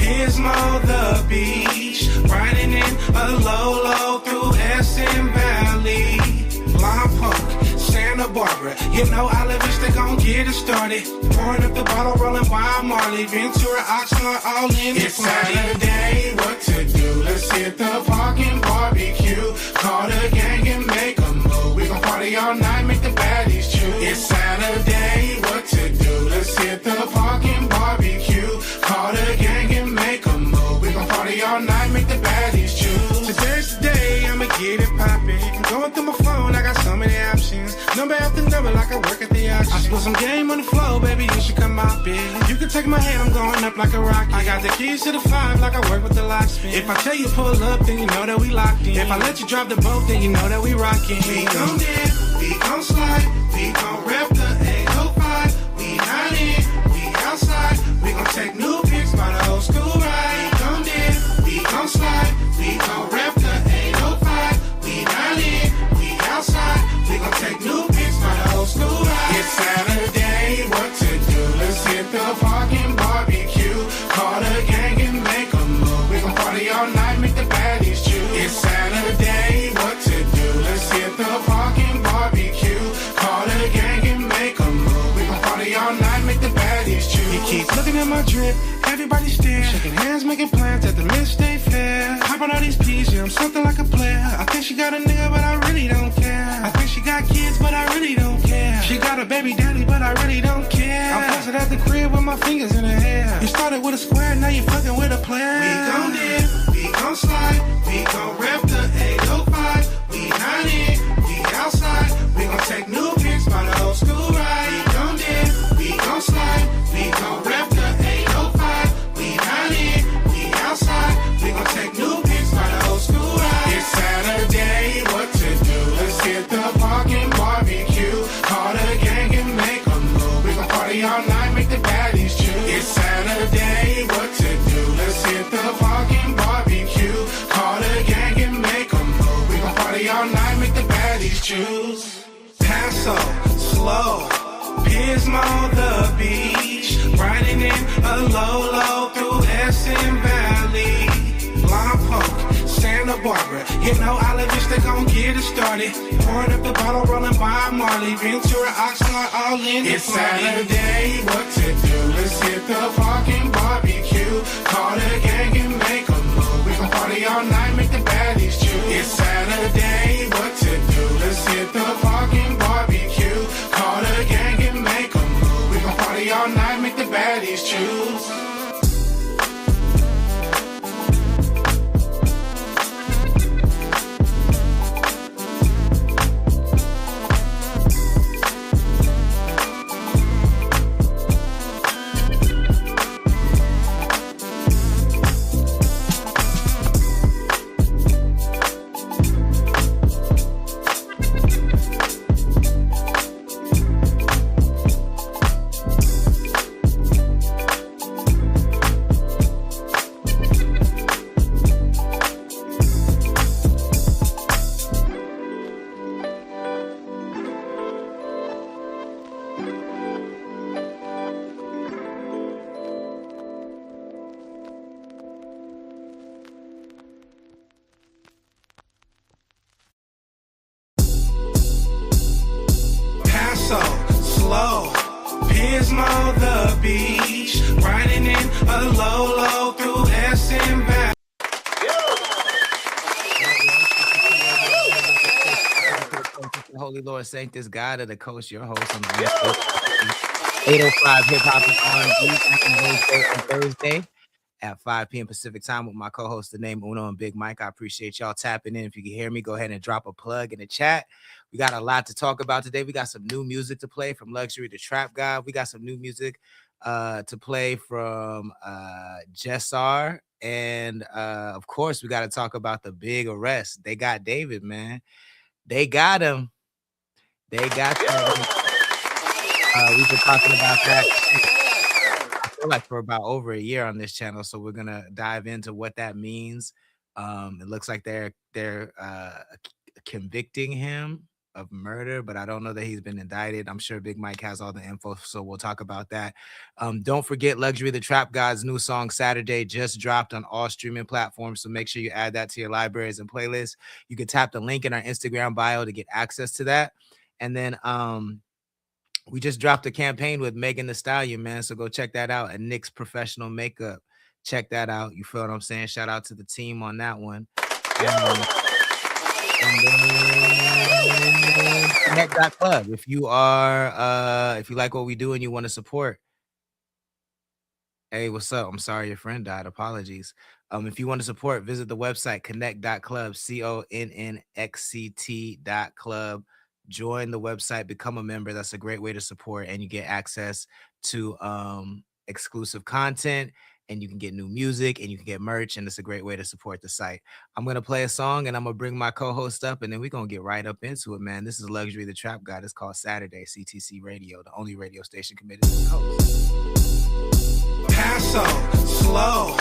Pismo, the beach, riding in a low through Essen Valley. Lompoc, Santa Barbara, you know Olive they gon' get it started. Pouring up the bottle, rolling by Marley, Ventura, Oxnard, all in the It's Saturday, what to do? Let's hit the park and barbecue. Call the gang and make a move. We gon' party all night, make the baddies choose. It's Saturday, what to do? Let's hit the park and barbecue. Call the gang and make a move. We gon' party all night, make the baddies choose. Today's the day, I'ma get it poppin'. Going through my phone, I got so many options. Number after number, like I work at the auction. I split some game on the floor, baby, you should come out, bitch. You can take my hand, I'm going up like a rocket. I got the keys to the 5, like I work with the locksmith. If I tell you pull up, then you know that we locked in. If I let you drive the boat, then you know that we rockin'. We gon' dip, we gon' slide, we gon' rep the 805. We not in, we outside. We gon' take new pics by the old school ride. We gon' dip, we gon' slide, we gon' rep the 805. We not in, we outside. We gon' take new pics by the old school ride. It's Saturday, what to do? Let's hit the park and barbecue. Call the gang and make a move. We gon' party all night, make the baddies choose. It's Saturday, what to do? Let's hit the park and barbecue. Call the gang and make a move. We gon' party all night, make the baddies choose. You keep looking at my drip, everybody stare. Shaking hands, making plans at the Mid-State Fair. Hop on all these P's, yeah, I'm something like a player. I think she got a nigga, but I really don't care. I think she got kids, but I really don't care. She got a baby daddy, but I really don't care. I'm posted at the crib with my fingers in her hair. You started with a square, now you fucking with a player. We gon' dip, we gon' slide, we gon' rep the 805. We not in, we outside. We gon' take new pics by the old school ride. We gon' dip, we gon' slide, we gon' rep the 805. We not in, we outside. We gon' take new pics by the old school ride. It's Saturday, what to do? Let's hit the park and barbecue. Call the gang and make a move. We gon' party all night, make the baddies choose. It's Saturday, what to do? Let's hit the park and barbecue. Call the gang and make a move. We gon' party all night, make the baddies choose. Paso, slow, Pismo, the beach, riding in a low through Essen Valley. Lompoc, Santa Barbara, you know Olive they gon' get it started. Pouring up the bottle, rolling by Marley, Ventura, Oxnard, all in the It's Saturday, what to do? Let's hit the park and barbecue. Call the gang and make a move. We gon' party all night, make the baddies choose. It's Saturday, what to do? Let's hit the park and barbecue. Call the gang and make a move. We gon' party all night, make the baddies choose. Slow, Pismo, the beach, riding in a low through Essen Valley. Holy Lord, Sanctus, God of the Coast, your host on the 805 Hip Hop and R&B on Thursday at 5 p.m. Pacific time with my co-host, the name Uno and Big Mike. I appreciate y'all tapping in. If you can hear me, go ahead and drop a plug in the chat. We got a lot to talk about today. We got some new music to play from Luxury to Trap God. We got some new music to play from Jessar. And of course, we got to talk about the big arrest. They got David, man. They got him. They got him. We've been talking about that, I feel like, for about over a year on this channel. So we're going to dive into what that means. It looks like they're convicting him of murder, but I don't know that he's been indicted. I'm sure Big Mike has all the info, so we'll talk about that. Don't forget Luxury the Trap God's new song Saturday just dropped on all streaming platforms, so make sure you add that to your libraries and playlists. You can tap the link in our Instagram bio to get access to that. And then we just dropped a campaign with Megan Thee Stallion, man, so go check that out at Nick's Professional Makeup. Check that out. You feel what I'm saying? Shout out to the team on that one. And then connect.club. If you like what we do and you want to support. Hey, what's up? I'm sorry your friend died. Apologies. If you want to support, visit the website connect.club, connect.club. Join the website, become a member. That's a great way to support, and you get access to exclusive content, and you can get new music, and you can get merch, and it's a great way to support the site. I'm going to play a song, and I'm going to bring my co-host up, and then we're going to get right up into it, man. This is Luxury the Trap God. It's called Saturday, CTC Radio, the only radio station committed to the coast. Paso, slow,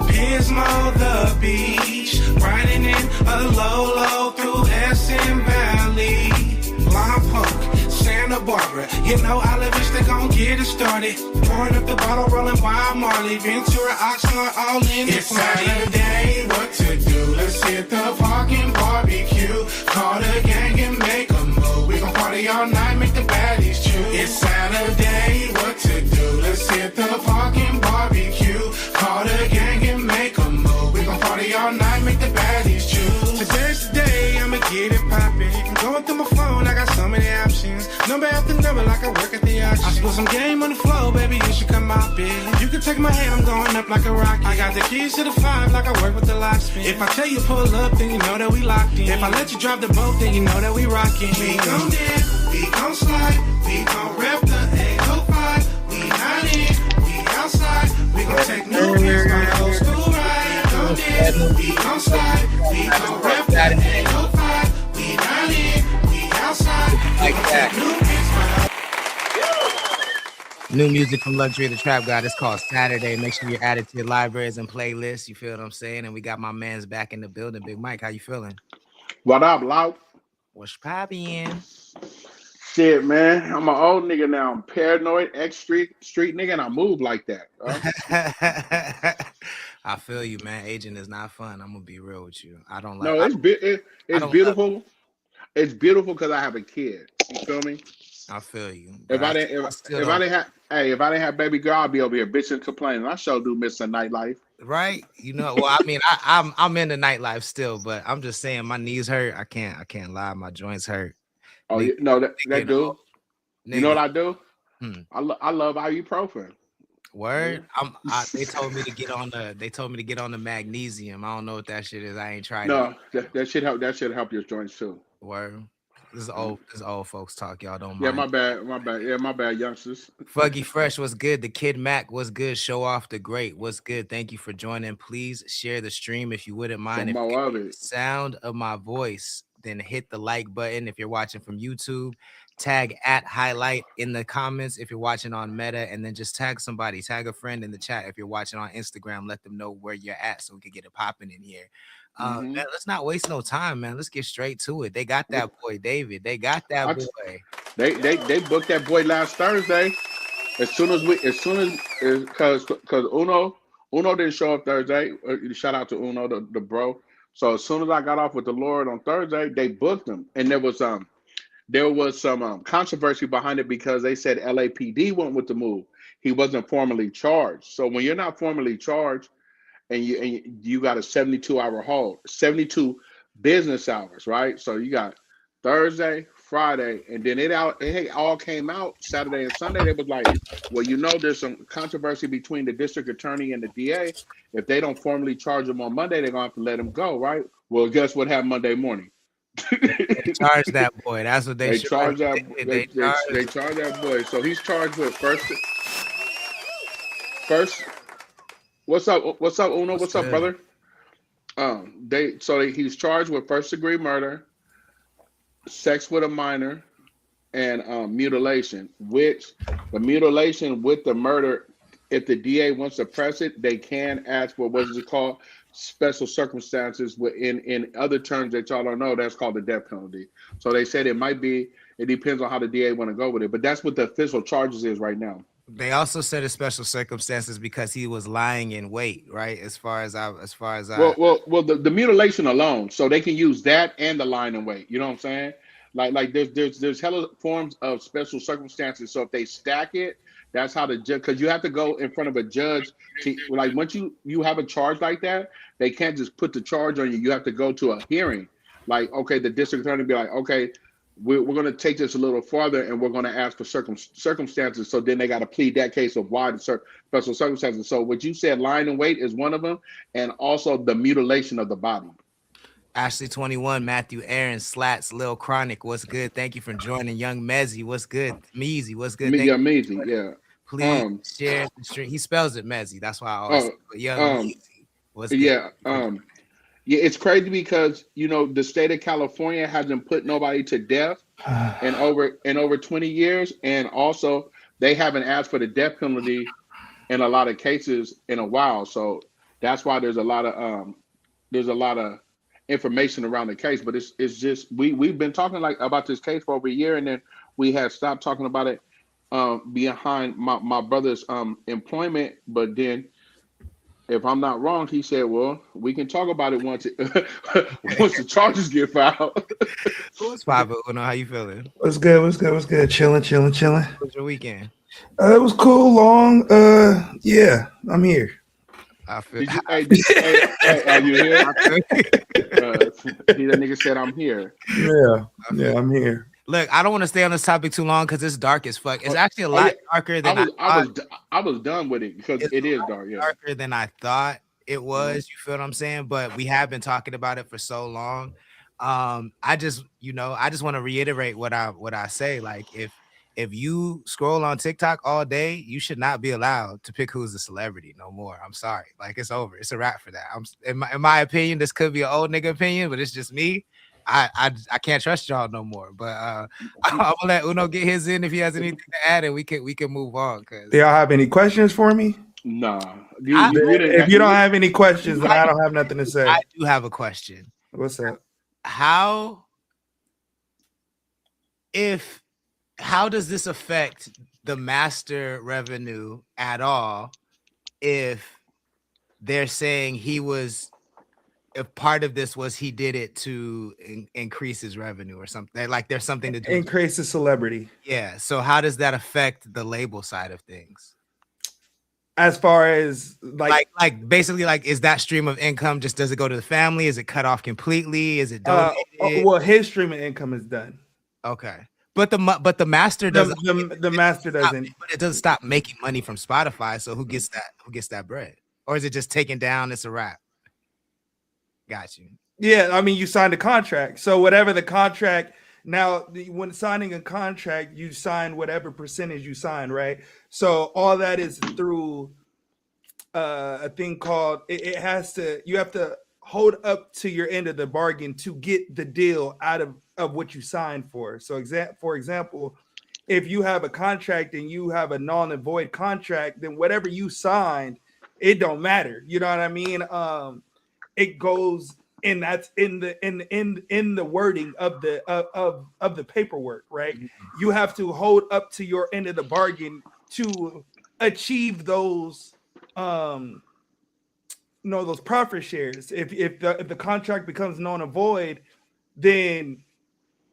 Pismo, the beach, riding in a low through Essen Valley, Lompoc, Santa Barbara, you know I live it, they gon' get it started. Pouring up the bottle, rolling Wild Marley, Ventura, Oxnard, all in the It's Saturday, what to do? Let's hit the parking barbecue. Call the gang and make a move. We gon' party all night, make the baddies choose. It's Saturday, what to do? Let's hit the parking barbecue. Call the gang and make a move. We gon' party all night, make the baddies choose. Today's the day, I'ma get it poppin'. I'm going through my phone, I got so many options. Number after number, like I work at the auction. I split some game on the floor, baby, you should come out, bitch. You can take my hand, I'm going up like a rocket. I got the keys to the 5, like I work with the locksmith. If I tell you pull up, then you know that we locked in. If I let you drop the boat, then you know that we rockin'. We gon' dance, we gon' slide, we gon' rep the 805. We not in, we outside. We gon' take new kids on the old school ride. We gon' dance, we gon' slide, we gon' rep the 805. We not in, we outside. Like that. New kids on the New music from Luxury the Trap God. It's called Saturday. Make sure you add it to your libraries and playlists. You feel what I'm saying? And we got my man's back in the building. Big Mike, how you feeling? What up, Lout? What's poppin'? Shit, man. I'm an old nigga now. I'm paranoid, street nigga, and I move like that. I feel you, man. Aging is not fun. I'm gonna be real with you. I don't like. No, it's beautiful. It's beautiful because I have a kid. You feel me? I feel you. If I didn't have baby girl, I'd be over here bitching, complaining. I sure do miss a nightlife. Right? You know, well, I mean, I'm in the nightlife still, but I'm just saying my knees hurt. I can't lie, my joints hurt. Oh, Nigga, no, they do. Nigga. You know what I do? Hmm. I love ibuprofen. Word. They told me to get on the magnesium. I don't know what that shit is. I ain't tried No, it. that should help your joints too. Word. This is old folks talk. Y'all don't mind. Yeah, my bad. Yeah, my bad, youngsters. Fuggy Fresh was good. The Kid Mac was good. Show off the great was good. Thank you for joining. Please share the stream if you wouldn't mind. If you get the sound of my voice, then hit the like button. If you're watching from YouTube, tag at highlight in the comments. If you're watching on Meta, and then just tag somebody, tag a friend in the chat. If you're watching on Instagram, let them know where you're at so we can get it popping in here. Man, let's not waste no time, man. Let's get straight to it. They got that boy David. They got that boy. They booked that boy last Thursday. Because Uno didn't show up Thursday. Shout out to Uno, the bro. So as soon as I got off with the Lord on Thursday, they booked him, and there was some controversy behind it because they said LAPD went with the move. He wasn't formally charged. So when you're not formally charged, and you got a 72-hour hold, 72 business hours, right? So you got Thursday, Friday, and then it all came out Saturday and Sunday. They was like, well, there's some controversy between the district attorney and the DA. If they don't formally charge him on Monday, they're gonna have to let him go, right? Well, guess what happened Monday morning? They charge that boy. That's what they charge that. They charge that boy. So he's charged with first. What's up, Uno? What's up, brother? He's charged with first-degree murder, sex with a minor, and mutilation. Which the mutilation with the murder if the DA wants to press it, they can ask for what is it called? Special circumstances. In other terms that y'all don't know, that's called the death penalty. So they said it might be. It depends on how the DA want to go with it, but that's what the official charges is right now. They also said it's special circumstances because he was lying in wait, right? As far as the mutilation alone, so they can use that and the lying in wait. You know what I'm saying? Like there's hella forms of special circumstances. So if they stack it, that's how the judge, because you have to go in front of a judge to, like, once you have a charge like that, they can't just put the charge on you. You have to go to a hearing. Like, okay, the district attorney be like, okay, we're going to take this a little farther and we're going to ask for circumstances. So then they got to plead that case of why the special circumstances. So what you said, lying in wait is one of them, and also the mutilation of the body. Ashley 21, Matthew Aaron, Slats, Lil Chronic, what's good? Thank you for joining. Young Mezzy, what's good? Meezy, what's good? Meezy, yeah. Please share the stream. He spells it Mezzy. That's why I always Young Meezy. What's good? Yeah. Yeah, it's crazy because, you know, the state of California hasn't put nobody to death in over 20 years, and also they haven't asked for the death penalty in a lot of cases in a while. So that's why there's a lot of information around the case. But it's just we've been talking about this case for over a year, and then we had stopped talking about it behind my brother's employment. But then, if I'm not wrong, he said, well, we can talk about it once the charges get filed. What's poppin'? How you feeling? What's good? Chilling. How was your weekend? It was cool, long. Yeah, I'm here. I feel. Are you here? The nigga said I'm here. Yeah, I'm here. Look, I don't want to stay on this topic too long because it's dark as fuck. It's actually a lot darker than I was done with it because it is dark. Yeah, darker than I thought it was. You feel what I'm saying? But we have been talking about it for so long. I just want to reiterate what I say. Like, if you scroll on TikTok all day, you should not be allowed to pick who's a celebrity no more. I'm sorry. Like, it's over. It's a wrap for that. In my opinion, this could be an old nigga opinion, but it's just me. I can't trust y'all no more. But I'm gonna let Uno get his in if he has anything to add, and we can move on. Do y'all have any questions for me? Nah. If you don't have any questions, then I don't have nothing to say. I do have a question. What's up? How does this affect the master revenue at all if they're saying if part of this was he did it to increase his revenue or something, like there's something to do increase the celebrity? Yeah. So how does that affect the label side of things? As far as like basically, like, is that stream of income does it go to the family? Is it cut off completely? Is it donated? Well, his stream of income is done. Okay. But the master doesn't. The master doesn't. But it doesn't stop making money from Spotify. So who gets that? Who gets that bread? Or is it just taken down? It's a wrap. Got you. Yeah, I mean, you signed a contract. So whatever the contract. Now, when signing a contract, you sign whatever percentage you sign, right? So all that is through a thing called you have to hold up to your end of the bargain to get the deal out of what you signed for. So for example, if you have a contract and you have a null and void contract, then whatever you signed, it don't matter. You know what I mean? It goes, and that's in the wording of the paperwork, right? Mm-hmm. You have to hold up to your end of the bargain to achieve those those profit shares. If the contract becomes null and void, then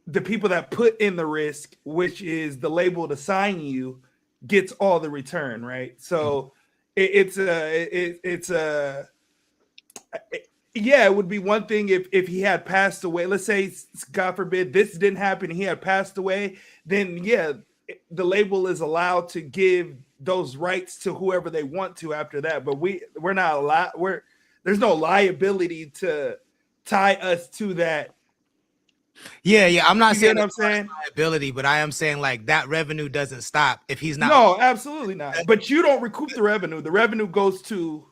the people that put in the risk, which is the label to sign you, gets all the return, right? So it would be one thing if he had passed away. Let's say, God forbid, this didn't happen and he had passed away, then the label is allowed to give those rights to whoever they want to after that. But we're not allowed. There's no liability to tie us to that. Yeah. I'm not saying what I'm saying liability, but I am saying, like, that revenue doesn't stop if he's not. No, absolutely not. But you don't recoup the revenue. The revenue goes to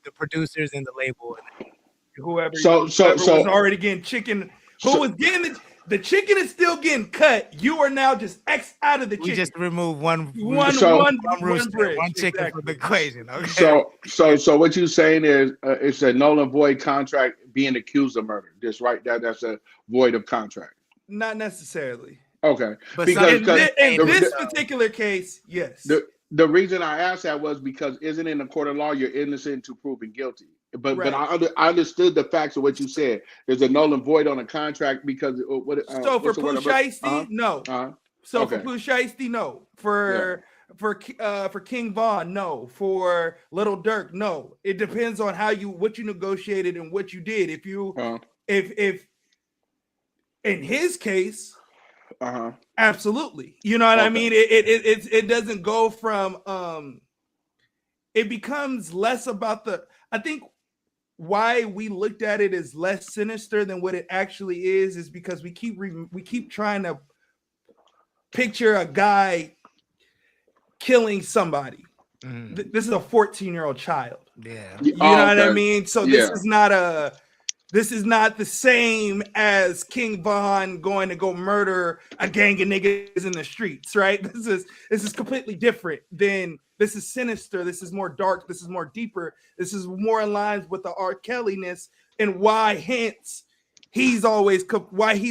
the producers and the label and whoever. So was already getting chicken. Who was getting it? The chicken is still getting cut. You are now just X out of the chicken. We just remove one rooster, one chicken exactly. from the equation. Okay. So what you're saying is it's a null and void contract being accused of murder. Just right there, that's a void of contract. Not necessarily. Okay. But in this particular case, yes. The reason I asked that was because isn't in the court of law you're innocent to proven guilty. But I understood the facts of what you said. There's a null and void on a contract because so for Pooh Shiesty, no. So for Pooh Shiesty, no. For King Von, no. For Little Dirk, no. It depends on what you negotiated and what you did. If in his case, absolutely. You know what I mean? It doesn't go from it becomes less about I think why we looked at it as less sinister than what it actually is because we keep trying to picture a guy killing somebody. This is a 14-year-old child. Yeah. You know what I mean? So this is not the same as King Von going to go murder a gang of niggas in the streets, right? This is completely different than this is sinister. This is more dark. This is more deeper. This is more in line with the R. Kelly-ness and why he's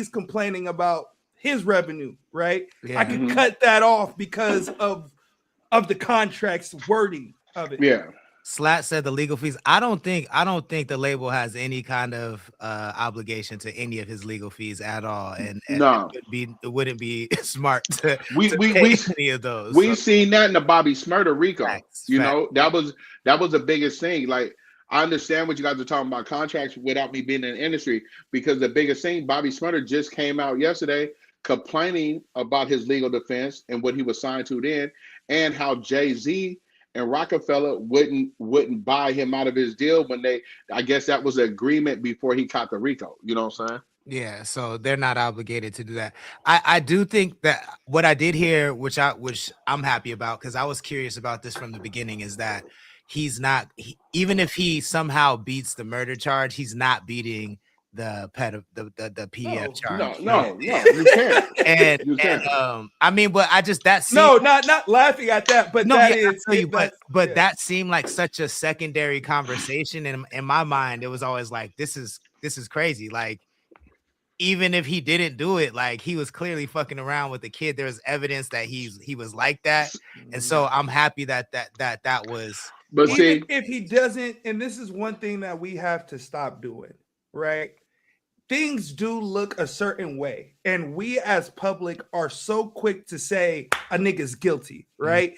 complaining about his revenue, right? Yeah. I could cut that off because of the contract's wording of it. Yeah. Slat said the legal fees. I don't think the label has any kind of obligation to any of his legal fees at all, and no, it wouldn't be smart to we pay any of those. We've seen that in the Bobby Shmurda RICO. You know, that was the biggest thing. Like I understand what you guys are talking about contracts without me being in the industry because the biggest thing Bobby Shmurda just came out yesterday complaining about his legal defense and what he was signed to then, and how Jay-Z and Rockefeller wouldn't buy him out of his deal when I guess that was an agreement before he caught the RICO. You know what I'm saying? Yeah, so they're not obligated to do that. I do think that what I did hear, which I'm happy about, because I was curious about this from the beginning, is that even if he somehow beats the murder charge, he's not beating the PDF charge. No, you can't. And I mean, but I just not laughing at that, but that seemed like such a secondary conversation, and in my mind, it was always like this is crazy. Like, even if he didn't do it, like he was clearly fucking around with the kid. There's evidence that he was like that, and so I'm happy that was. But even if he doesn't, and this is one thing that we have to stop doing, right? Things do look a certain way, and we as public are so quick to say a nigga's guilty, right?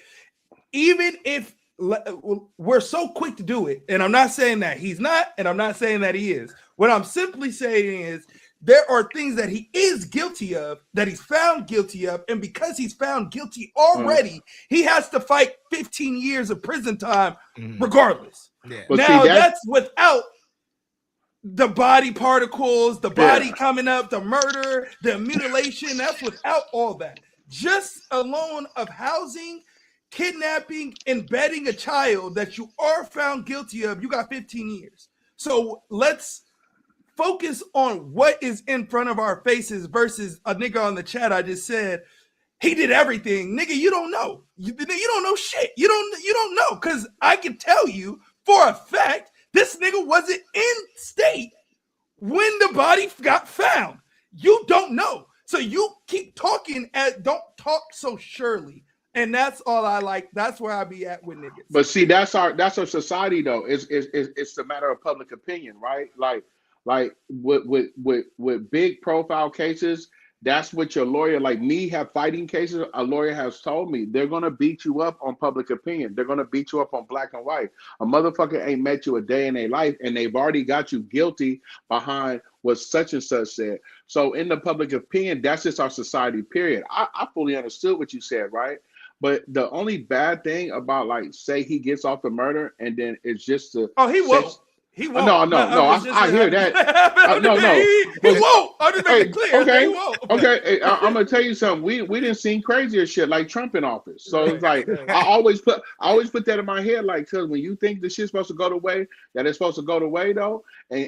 Even if we're so quick to do it, and I'm not saying that he's not, and I'm not saying that he is. What I'm simply saying is there are things that he is guilty of, that he's found guilty of, and because he's found guilty already, he has to fight 15 years of prison time regardless. Yeah. Now, that's without the body particles, the body coming up, the murder, the mutilation. That's without all that. Just alone of housing, kidnapping, and bedding a child that you are found guilty of, you got 15 years. So let's focus on what is in front of our faces versus a nigga on the chat. I just said he did everything. Nigga, you don't know. You don't know shit. You don't know, because I can tell you for a fact this nigga wasn't in state when the body got found. You don't know. So you keep talking don't talk so surely. And that's all I like. That's where I be at with niggas. But see, that's our society though. It's a matter of public opinion, right? Like with big profile cases, that's what your lawyer, like me, have fighting cases. A lawyer has told me they're going to beat you up on public opinion. They're going to beat you up on black and white. A motherfucker ain't met you a day in their life, and they've already got you guilty behind what such and such said. So in the public opinion, that's just our society, period. I fully understood what you said, right? But the only bad thing about, like, say he gets off the murder and then it's just he won't. He won't. I hear that. He won't. I'm just making it clear. Okay, He won't. okay. I'm gonna tell you something. We didn't see crazier shit like Trump in office. So it's like I always put that in my head, like, cause when you think the shit's supposed to go the way that it's supposed to go the way though, and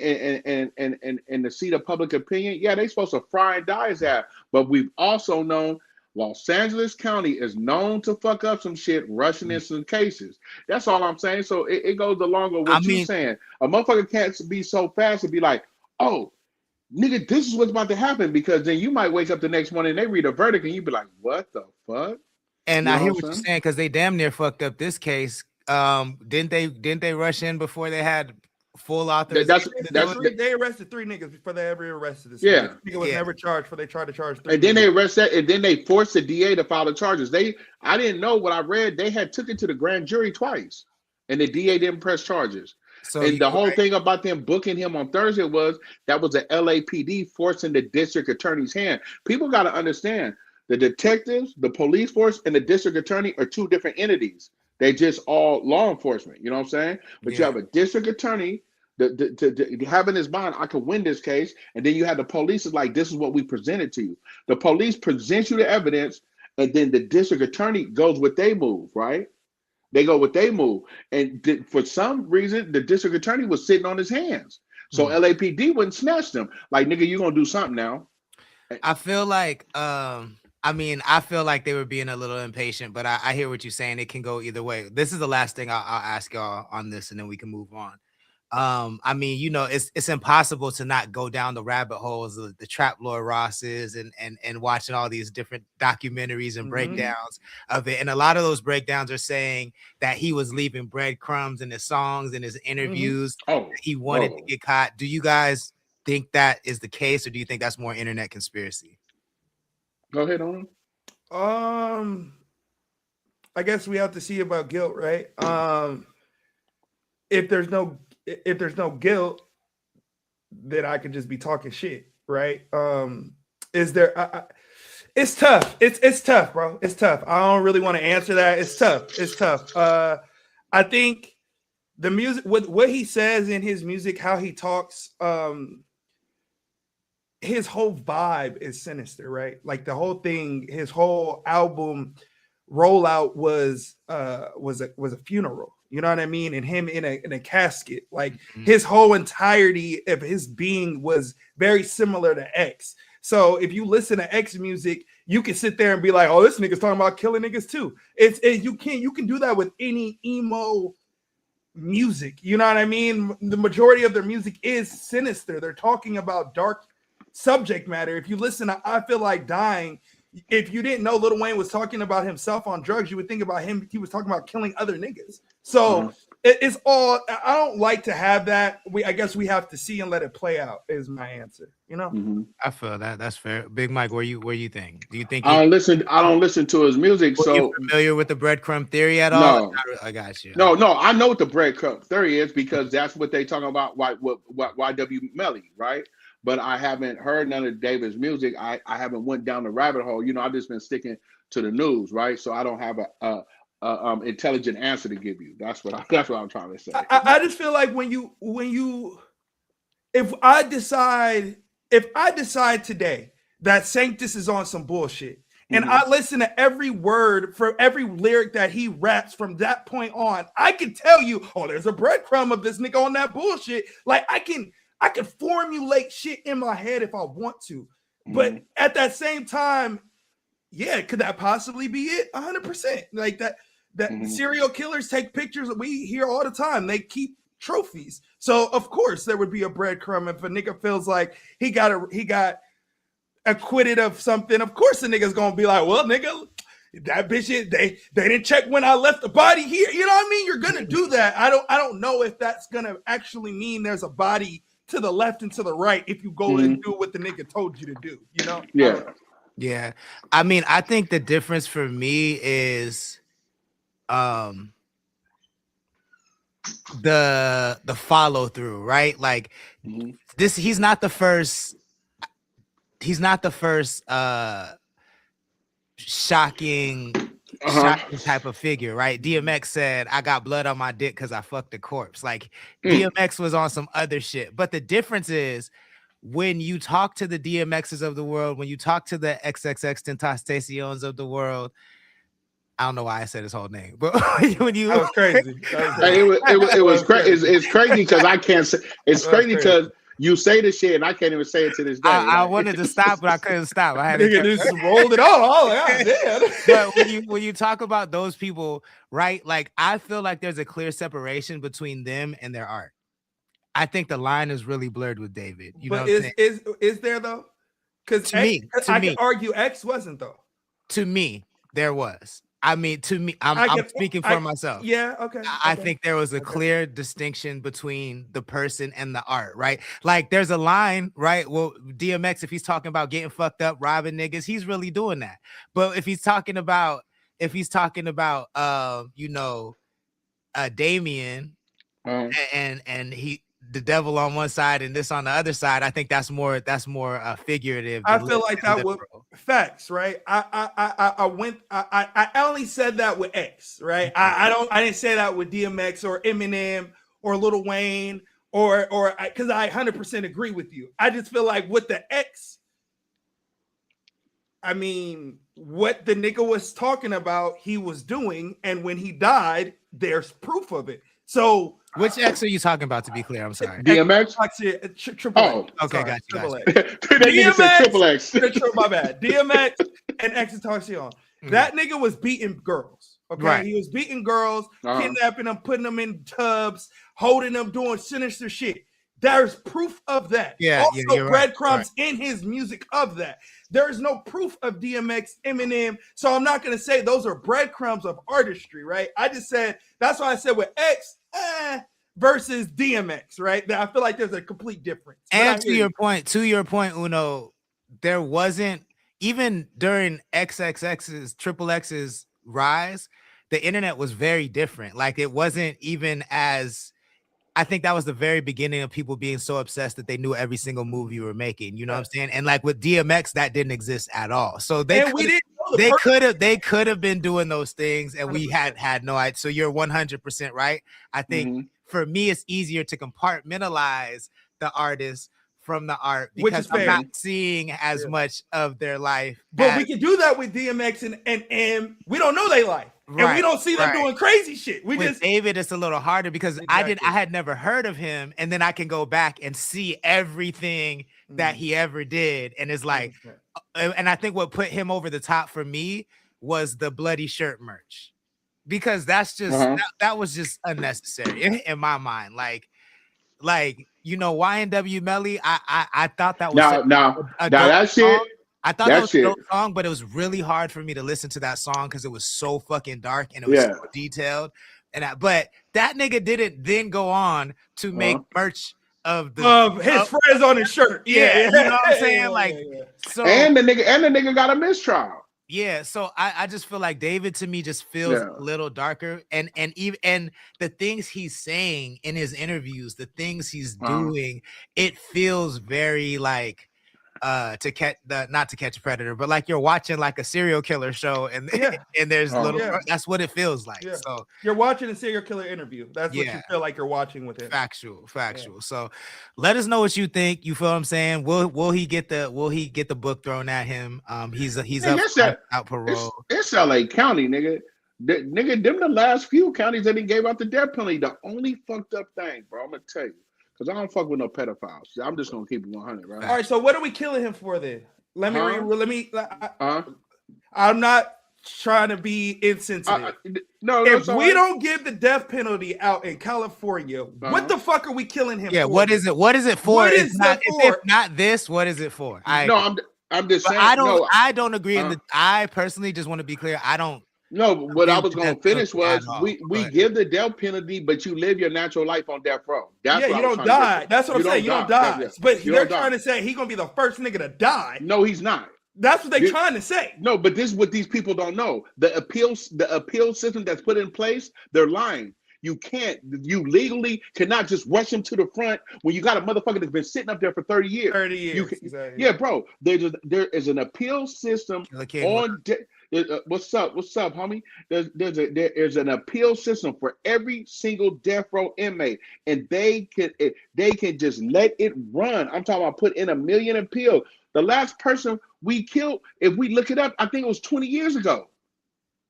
to see the public opinion, yeah, they supposed to fry and die his ass. But we've also known Los Angeles County is known to fuck up some shit, rushing in some cases. That's all I'm saying. So it goes along with what you're saying. A motherfucker can't be so fast and be like, oh, nigga, this is what's about to happen, because then you might wake up the next morning and they read a verdict and you be like, what the fuck? And I hear what you're saying, because they damn near fucked up this case. Didn't they rush in before they had full authorization? They arrested 3 niggas before they ever arrested this. Yeah, nigga was never charged before they tried to charge 3. And then they arrested, and then they forced the DA to file the charges. I didn't know what I read. They had took it to the grand jury twice, and the DA didn't press charges. So and the whole thing about them booking him on Thursday was that was the LAPD forcing the district attorney's hand. People got to understand, the detectives, the police force, and the district attorney are 2 different entities. They just all law enforcement. You know what I'm saying? But you have a district attorney to having his mind, I could win this case, and then you have the police is like, this is what we presented to you. The police presents you the evidence, and then the district attorney goes with they move, right? They go with they move, and for some reason, the district attorney was sitting on his hands, so LAPD wouldn't snatch them. Like, nigga, you gonna do something now? I feel like, I feel like they were being a little impatient, but I hear what you're saying. It can go either way. This is the last thing I'll ask y'all on this, and then we can move on. It's impossible to not go down the rabbit holes of the Trap Lord Rosses and watching all these different documentaries and breakdowns of it. And a lot of those breakdowns are saying that he was leaving breadcrumbs in his songs and his interviews. He wanted to get caught. Do you guys think that is the case, or do you think that's more internet conspiracy? Go ahead, on. I guess we have to see about guilt, right? If there's no guilt, then I could just be talking shit, right? Is there? It's tough. It's tough, bro. It's tough. I don't really want to answer that. It's tough. I think the music, what he says in his music, how he talks, his whole vibe is sinister, right? Like the whole thing, his whole album rollout was a funeral. You know what I mean? And him in a casket. Like his whole entirety of his being was very similar to X. So if you listen to X music, you can sit there and be like, "Oh, this nigga's talking about killing niggas too." You can do that with any emo music. You know what I mean? The majority of their music is sinister. They're talking about dark subject matter. If you listen to I Feel Like Dying, if you didn't know Lil Wayne was talking about himself on drugs, you would think about him. He was talking about killing other niggas. So it's all. I don't like to have that. I guess we have to see and let it play out. Is my answer. You know. I feel that. That's fair. Big Mike, where you think? Do you think? I don't listen to his music. So you familiar with the breadcrumb theory at all? No, I got you. No. I know what the breadcrumb theory is because that's what they talking about. YW Melly, right? But I haven't heard none of David's music. I haven't went down the rabbit hole. You know, I've just been sticking to the news, right? So I don't have a intelligent answer to give you. That's what I'm trying to say. I just feel like if I decide today that Sanctus is on some bullshit, and I listen to every word for every lyric that he raps from that point on, I can tell you, oh, there's a breadcrumb of this nigga on that bullshit. Like I can formulate shit in my head if I want to. But at that same time, yeah, could that possibly be it? 100%. Like that serial killers take pictures that we hear all the time. They keep trophies. So of course there would be a breadcrumb if a nigga feels like he got acquitted of something. Of course the nigga's gonna be like, well, nigga, that bitch, they didn't check when I left the body here. You know what I mean? You're gonna do that. I don't know if that's gonna actually mean there's a body to the left and to the right if you go and do what the nigga told you to do, you know? Yeah. I mean, I think the difference for me is the follow through, right? Like this, he's not the first shocking shocking type of figure, right? DMX said, I got blood on my dick because I fucked a corpse. Like DMX was on some other shit. But the difference is when you talk to the DMXs of the world, when you talk to the XXX Tentaciones of the world, I don't know why I said his whole name, but when you that was crazy. It was crazy. It's crazy because I can't say it's crazy because you say the shit and I can't even say it to this day. I wanted to stop, but I couldn't stop. I had to just rolled it all. But when you talk about those people, right? Like I feel like there's a clear separation between them and their art. I think the line is really blurred with David. You know, is there though? Because I can argue X wasn't though. To me, there was. I mean, to me, I'm speaking for myself. Yeah, okay. I think there was a clear distinction between the person and the art, right? Like there's a line, right? Well, DMX, if he's talking about getting fucked up, robbing niggas, he's really doing that. But if he's talking about, Damien and he, the devil on one side and this on the other side, I think that's more figurative. I feel like that was facts, right? I only said that with X, right? I didn't say that with DMX or Eminem or Lil Wayne or because I 100% agree with you. I just feel like with the X, I mean, what the nigga was talking about, he was doing, and when he died, there's proof of it. So which X are you talking about, to be clear? I'm sorry. DMX? Triple X. Okay, got you. DMX, Triple X. My bad. DMX and XXX. That nigga was beating girls. Okay, right. He was beating girls, kidnapping them, putting them in tubs, holding them, doing sinister shit. There's proof of that. Yeah, also, breadcrumbs in his music of that. There's no proof of DMX, Eminem. So I'm not gonna say those are breadcrumbs of artistry, right? I just said that's why I said with X versus DMX, right? I feel like there's a complete difference. And to your point, Uno, there wasn't even during Triple X's rise, the internet was very different. Like it wasn't even as. I think that was the very beginning of people being so obsessed that they knew every single move you were making. You know what I'm saying? And like with DMX, that didn't exist at all. So they could have been doing those things, and we had no idea. So you're 100% right. I think for me, it's easier to compartmentalize the artist from the art because I'm not seeing as much of their life. But we can do that with DMX and we don't know their life. Right, and we don't see them doing crazy shit. With David, it's a little harder because I had never heard of him, and then I can go back and see everything that he ever did, and it's like, and I think what put him over the top for me was the bloody shirt merch, because that's just that was just unnecessary in my mind. Like YNW Melly, I thought that was that shit. I thought that was a dope song, but it was really hard for me to listen to that song because it was so fucking dark and it was so detailed. But that nigga didn't then go on to make merch of his friends on his shirt. Yeah. You know what I'm saying? So and the nigga got a mistrial. Yeah, so I just feel like David to me just feels a little darker, and the things he's saying in his interviews, the things he's doing, it feels very like not to catch a predator, but like you're watching like a serial killer show, and there's that's what it feels like. Yeah. So you're watching a serial killer interview. That's what you feel like you're watching with him. Factual. Yeah. So let us know what you think. You feel what I'm saying? Will he get the book thrown at him? He's out parole. It's LA County, nigga. Them the last few counties that he gave out the death penalty. The only fucked up thing, bro, I'm gonna tell you. Because I don't fuck with no pedophiles. I'm just going to keep it 100, right? All right, so what are we killing him for then? I'm not trying to be insensitive. If we don't give the death penalty out in California, what the fuck are we killing him for? Yeah, what is it? What is it for? If not this, what is it for? I'm just saying. I don't agree. I personally just want to be clear. I don't. No, what I was going to finish was we give the death penalty, but you live your natural life on death row. You don't die. That's what I'm saying. You don't die. But they're trying to say he's going to be the first nigga to die. No, he's not. That's what they're trying to say. No, but this is what these people don't know. The appeal system that's put in place, they're lying. You legally cannot just rush him to the front when you got a motherfucker that's been sitting up there for 30 years. Exactly. Yeah, bro. There is an appeal system on. What's up, homie? There's an appeal system for every single death row inmate, and they can just let it run. I'm talking about put in 1 million appeal. The last person we killed, if we look it up, I think it was 20 years ago.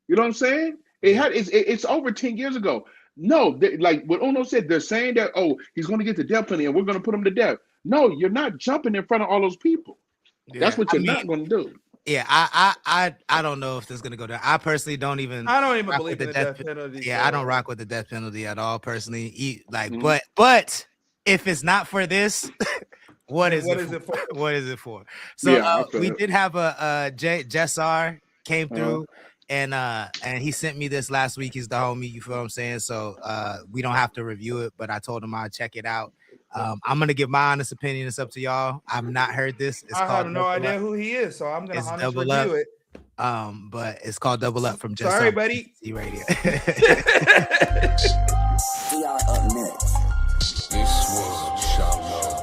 You know what I'm saying? It's over 10 years ago. No, like what Uno said, they're saying that, oh, he's going to get the death penalty and we're going to put him to death. No, you're not jumping in front of all those people. Yeah, that's what you're not going to do. Yeah, I don't know if this is going to go down. I personally don't even believe in the death penalty. Yeah, I don't rock with the death penalty at all personally. But if it's not for this, what is it for? What is it for? So we did have a Jessar came through. And he sent me this last week. He's the homie, you feel what I'm saying? So we don't have to review it, but I told him I'd check it out. I'm gonna give my honest opinion. It's up to y'all. I've not heard this. I have no idea who he is, so I'm gonna honestly review it. But it's called Double Up from Just Sorry, buddy. CTC Radio. We are up next. This was Shalom.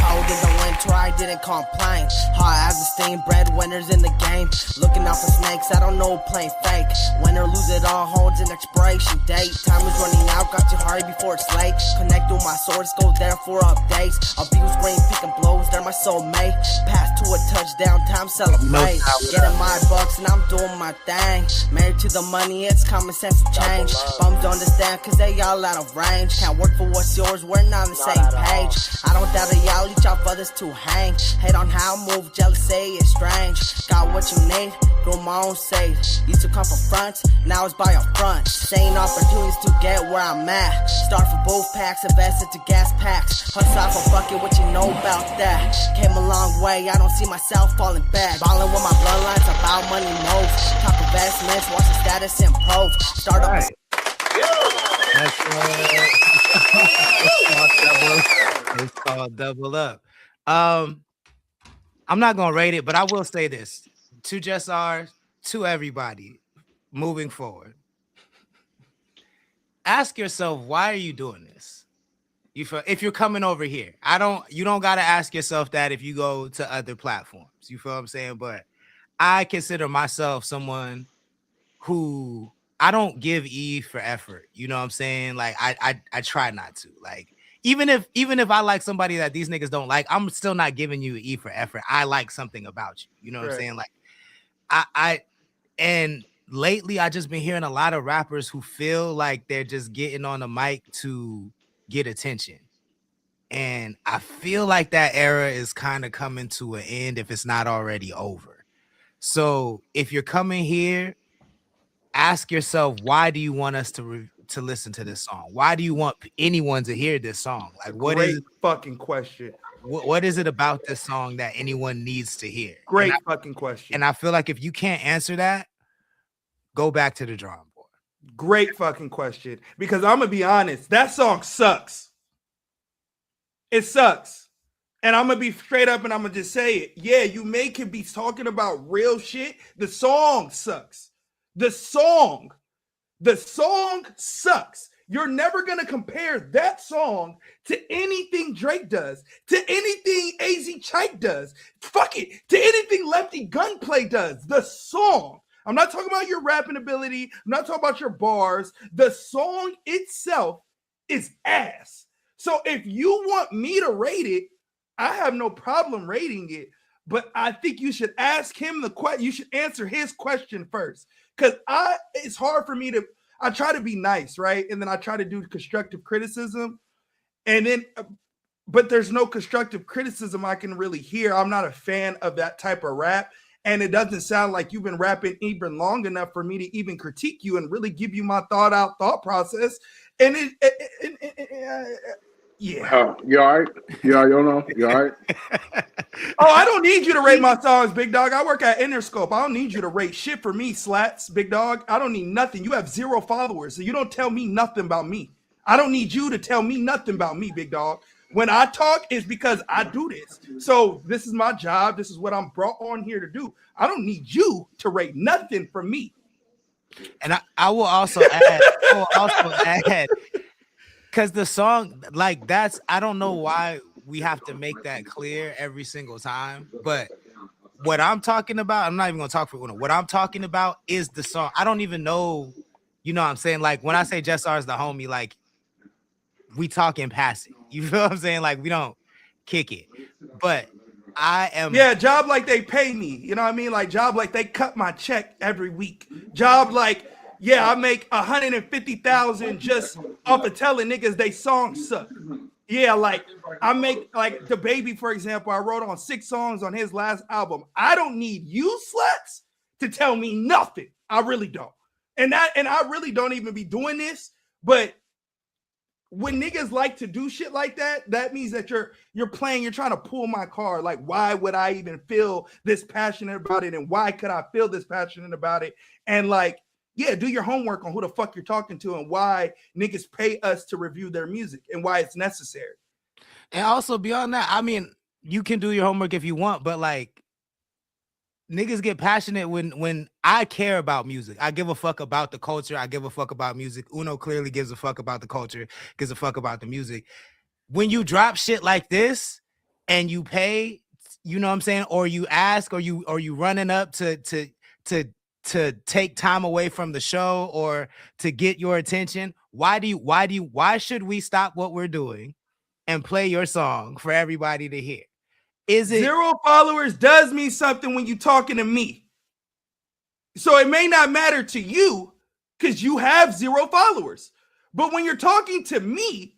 Cold in the winter, I didn't complain. Hard as the steam, breadwinners in the game. Looking out for snakes, I don't know, playing fake. Win or lose it all, holds an expiration date. Time is running out, got to hurry before it's late. Connect with my source, go there for updates. Abuse, green, pick and blows, they're my soulmate. Pass to a touchdown, time celebrate. Getting my bucks and I'm doing my thing. Married to the money, it's common sense to change. Bums don't understand, cause they all out of range. Can't work for what's yours, we're not on the same page. I don't doubt that y'all each off others to hang. Hate on how I move, jealousy is strange. Got what you need, grow my own sage. Used to come from fronts, now it's by a front. Same opportunities to get where I'm at. Start for both packs, invest into gas packs. Hustle for bucket, what you know about that? Came a long way, I don't see myself falling back. Ballin' with my bloodlines, about money moves. Talk investments, watch the status improve. Start up. It's called Double Up. I'm not gonna rate it, but I will say this to Jessar, to everybody moving forward. Ask yourself, why are you doing this? If you're coming over here, you don't gotta ask yourself that if you go to other platforms. You feel what I'm saying? But I consider myself someone who I don't give E for effort. You know what I'm saying? Like I try not to. Like even if I like somebody that these niggas don't like, I'm still not giving you E for effort. I like something about you. You know what I'm saying? Like and lately I just been hearing a lot of rappers who feel like they're just getting on the mic to get attention. And I feel like that era is kind of coming to an end if it's not already over. So if you're coming here, ask yourself, why do you want us to listen to this song? Why do you want anyone to hear this song? Like, what Great is fucking question? What is it about this song that anyone needs to hear? Great fucking question. And I feel like if you can't answer that, go back to the drawing board. Great fucking question. Because I'm gonna be honest, that song sucks. It sucks. And I'm gonna be straight up and I'm gonna just say it. Yeah, you could be talking about real shit. The song sucks. The song sucks. You're never going to compare that song to anything Drake does, to anything AZ Chike does. Fuck it. To anything Lefty Gunplay does. The song. I'm not talking about your rapping ability. I'm not talking about your bars. The song itself is ass. So if you want me to rate it, I have no problem rating it. But I think you should ask him the question. You should answer his question first. Because it's hard for me I try to be nice, right? And then I try to do constructive criticism. And then, but there's no constructive criticism I can really hear. I'm not a fan of that type of rap. And it doesn't sound like you've been rapping even long enough for me to even critique you and really give you my thought process. And yeah. Oh, you all right? You all right? You all right? Oh, I don't need you to rate my songs, big dog. I work at Interscope. I don't need you to rate shit for me, slats, big dog. I don't need nothing. You have 0 followers, so you don't tell me nothing about me. I don't need you to tell me nothing about me, big dog. When I talk, it's because I do this. So this is my job. This is what I'm brought on here to do. I don't need you to rate nothing from me. And I will also add, because the song, like I don't know why we have to make that clear every single time, but what I'm talking about, I'm not even gonna talk for Uno. What I'm talking about is the song. I don't even know, you know what I'm saying? Like when I say Just R is the homie, like we talking passing. You feel what I'm saying? Like we don't kick it. But I am job like they pay me. You know what I mean? Like job like they cut my check every week. Job like, I make 150,000 just off of telling niggas they songs suck. Yeah, like I make like the Baby, for example. I wrote on 6 songs on his last album. I don't need you sluts to tell me nothing. I really don't. And I really don't even be doing this. But when niggas like to do shit like that, that means that you're trying to pull my card. Like, why would I even feel this passionate about it? And why could I feel this passionate about it? And like, do your homework on who the fuck you're talking to and why niggas pay us to review their music and why it's necessary. And also beyond that, I mean, you can do your homework if you want, but like niggas get passionate when I care about music. I give a fuck about the culture. I give a fuck about music. Uno clearly gives a fuck about the culture, gives a fuck about the music. When you drop shit like this and you pay, you know what I'm saying, or you ask, or you running up to take time away from the show or to get your attention, why should we stop what we're doing and play your song for everybody to hear? Is it 0 followers does mean something when you're talking to me? So it may not matter to you because you have 0 followers. But when you're talking to me,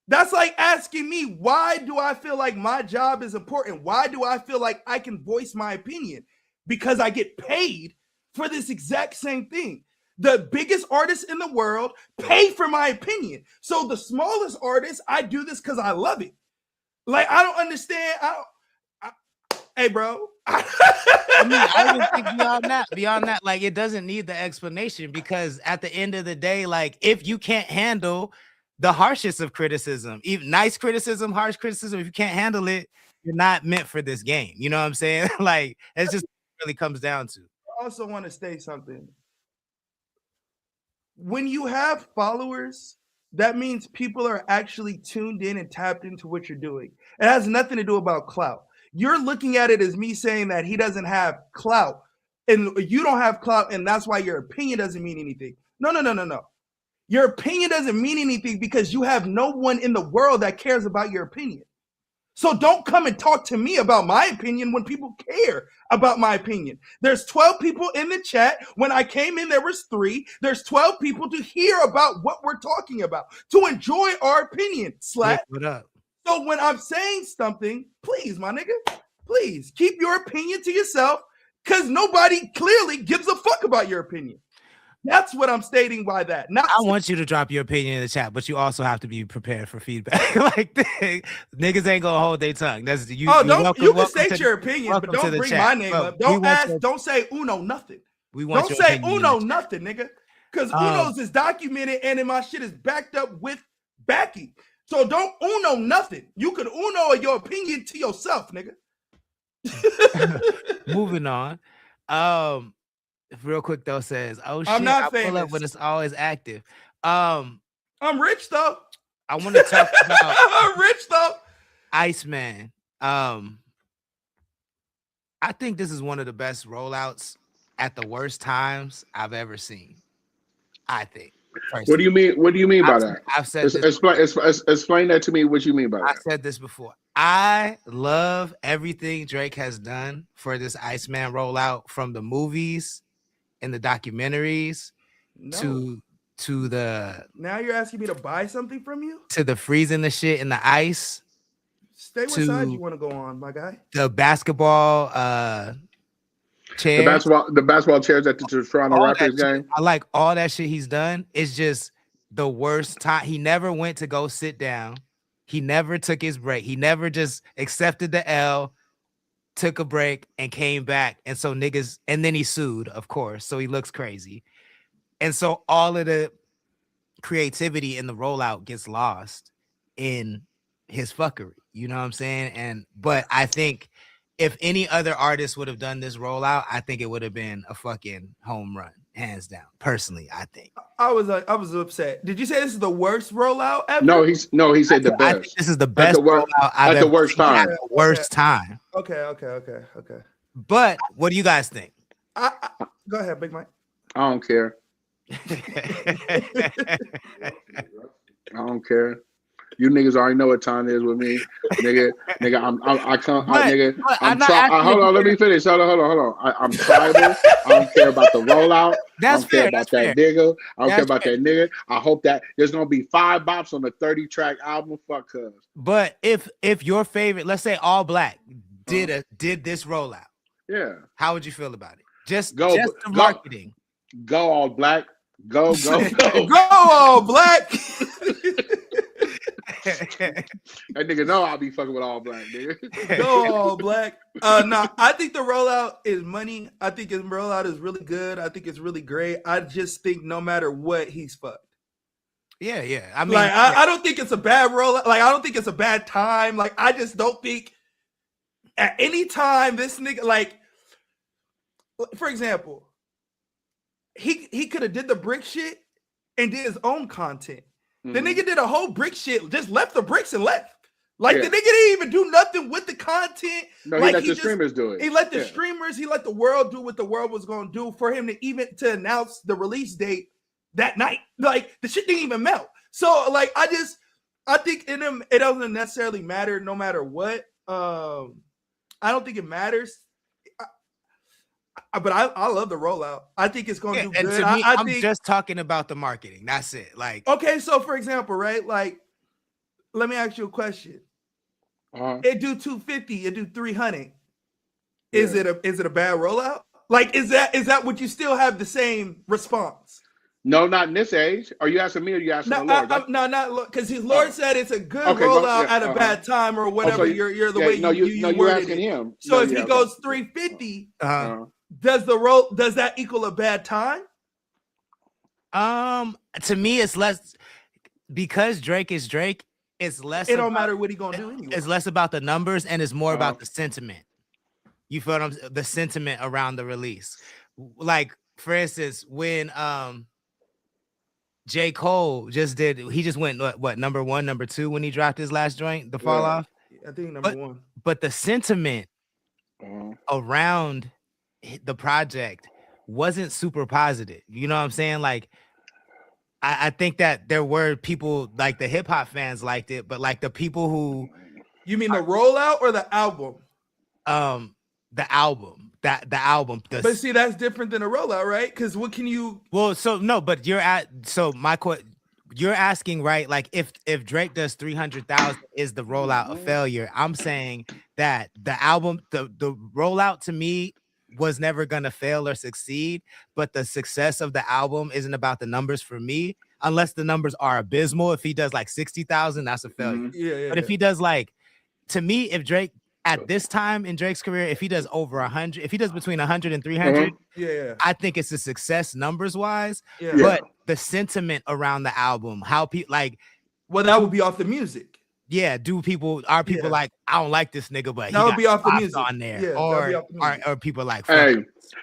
that's like asking me, why do I feel like my job is important? Why do I feel like I can voice my opinion? Because I get paid for this exact same thing. The biggest artists in the world pay for my opinion. So the smallest artists, I do this because I love it. Like, I don't understand. Hey, bro. I mean, I even think beyond that, like it doesn't need the explanation, because at the end of the day, like if you can't handle the harshest of criticism, even nice criticism, harsh criticism, if you can't handle it, you're not meant for this game. You know what I'm saying? Like it's just what it really comes down to. I also want to say something. When you have followers, that means people are actually tuned in and tapped into what you're doing. It has nothing to do about clout. You're looking at it as me saying that he doesn't have clout and you don't have clout, and that's why your opinion doesn't mean anything. No. Your opinion doesn't mean anything because you have no one in the world that cares about your opinion. So don't come and talk to me about my opinion when people care about my opinion. There's 12 people in the chat. When I came in, there was 3. There's 12 people to hear about what we're talking about, to enjoy our opinion. Slat. What up? So when I'm saying something, please, my nigga, please keep your opinion to yourself, because nobody clearly gives a fuck about your opinion. That's what I'm stating by that. I want you to drop your opinion in the chat, but you also have to be prepared for feedback. Like niggas ain't gonna hold their tongue. That's you. You can state your opinion, but don't bring my name up. Don't say Uno nothing. Don't say Uno nothing, nigga. Because Uno's is documented and then my shit is backed up with backing. So don't Uno nothing. You could Uno your opinion to yourself, nigga. Moving on. Real quick though, says, "Oh shit, I'm not I famous. pull up when it's always active." I'm rich though. I want to talk about. I'm rich though. Iceman. I think this is one of the best rollouts at the worst times I've ever seen. I think. Personally. What do you mean by that? I've said this. Explain that to me. What you mean by that? I said this before. I love everything Drake has done for this Iceman rollout, from the movies and the documentaries to the. Now you're asking me to buy something from you? To the freezing the shit in the ice. Stay what side you want to go on, my guy. The basketball chairs. The basketball chairs at the Toronto Raptors game. I like all that shit he's done. It's just the worst time. He never went to go sit down. He never took his break. He never just accepted the L, took a break, and came back. And so niggas, and then he sued, of course. So he looks crazy. And so all of the creativity in the rollout gets lost in his fuckery. You know what I'm saying? But I think if any other artist would have done this rollout, I think it would have been a fucking home run, hands down. Personally, I think. I was upset. Did you say this is the worst rollout ever? No, he said the best. I think this is the best rollout at the worst time. At the worst time. Okay. But what do you guys think? Go ahead, Big Mike. I don't care. I don't care. You niggas already know what time it is with me, nigga. Hold on, let me finish. Hold on. I'm tribal. I don't care about the rollout. That's I don't care about that nigga. I don't care about fair. that nigga. I hope that there's gonna be 5 bops on the 30-track album. Fuck cuz. But if your favorite, let's say All Black, did this rollout, yeah, how would you feel about it? Just the marketing. Go All Black. Go. Go All Black. That nigga know I'll be fucking with All Black, nigga. Go All Black. No, I think the rollout is money. I think his rollout is really good. I think it's really great. I just think no matter what, he's fucked. Yeah. I mean, like, I don't think it's a bad rollout. Like, I don't think it's a bad time. Like, I just don't think at any time this nigga, like, for example, he could have did the brick shit and did his own content. The nigga did a whole brick shit, just left the bricks and left. Like, the nigga didn't even do nothing with the content. No, like, he let the streamers do it. He let the streamers, he let the world do what the world was going to do for him to announce the release date that night. Like, the shit didn't even melt. So, like, I think in him, it doesn't necessarily matter no matter what. I don't think it matters. But I love the rollout. I think it's going to do good. And to me, I'm just talking about the marketing. That's it. Like, okay, so for example, right? Like, let me ask you a question. It do 250, it do 300. Is it a bad rollout? Like, is that what you still have the same response? No, not in this age. Are you asking me or are you asking the Lord? Not because his Lord said it's a good rollout at a bad time or whatever. You're the way you're asking him. So if he goes 350, does that equal a bad time? To me, it's less because Drake is Drake. It's less. It don't matter what he gonna do anyway. It's less about the numbers and it's more about the sentiment. You feel what I'm saying? The sentiment around the release. Like, for instance, when J. Cole he just went what number 1, number 2 when he dropped his last joint, The Fall Off. I think number 1. But the sentiment around the project wasn't super positive. You know what I'm saying? Like, I think that there were people like the hip hop fans liked it, but like the people who you mean the rollout or the album? The album. The album. But see, that's different than a rollout, right? Because what can you? Well, so no, but you're asking, right? Like, if Drake does 300,000, is the rollout a failure? I'm saying that the album, the rollout to me was never gonna fail or succeed, but the success of the album isn't about the numbers for me, unless the numbers are abysmal. If he does like 60,000, that's a failure. But if he does like, to me, if Drake at this time in Drake's career, if he does over 100, if he does between 100 and 300, I think it's a success numbers wise. But the sentiment around the album, how people like, well, that would be off the music. Yeah, are people like, I don't like this nigga, but that would be off the music on there, yeah, or people like, hey,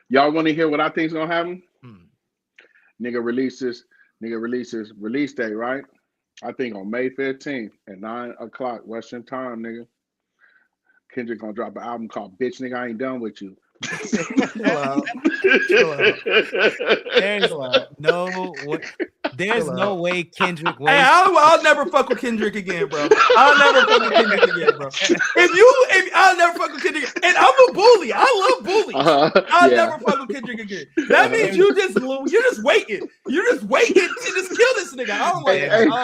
y'all want to hear what I think's gonna happen? Nigga releases release date, right? I think on May 15th at 9 o'clock Western time, nigga. Kendrick gonna drop an album called "Bitch Nigga I Ain't Done With You." There's no way Kendrick. Hey, I'll never fuck with Kendrick again, bro. I'll never fuck with Kendrick again, bro. If I'll never fuck with Kendrick, and I'm a bully. I love bullies. I'll never fuck with Kendrick again. That means you're just waiting. You're just waiting to just kill this nigga. I don't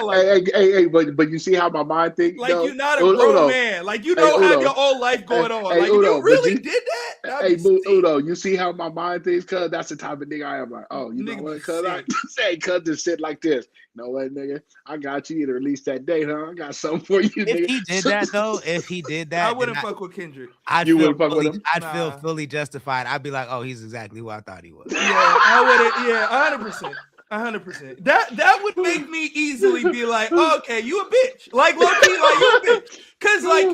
like it. But you see how my mind thinks. Like, you're not a grown man. Like, you don't have your own life going on. Like, you really did that. Hey, Udo, you see how my mind thinks? Cause that's the type of nigga I am. Like, oh, you know what? Cause I say, cause this shit like this. You know what, nigga? I got you to release that date, huh? I got something for you. If he did that, though, I wouldn't fuck with Kendrick. I'd feel fully justified. I'd be like, oh, he's exactly who I thought he was. Yeah, I wouldn't. Yeah, 100%. That would make me easily be like, oh, okay, you a bitch. Like, low key, like, you a bitch. Cause like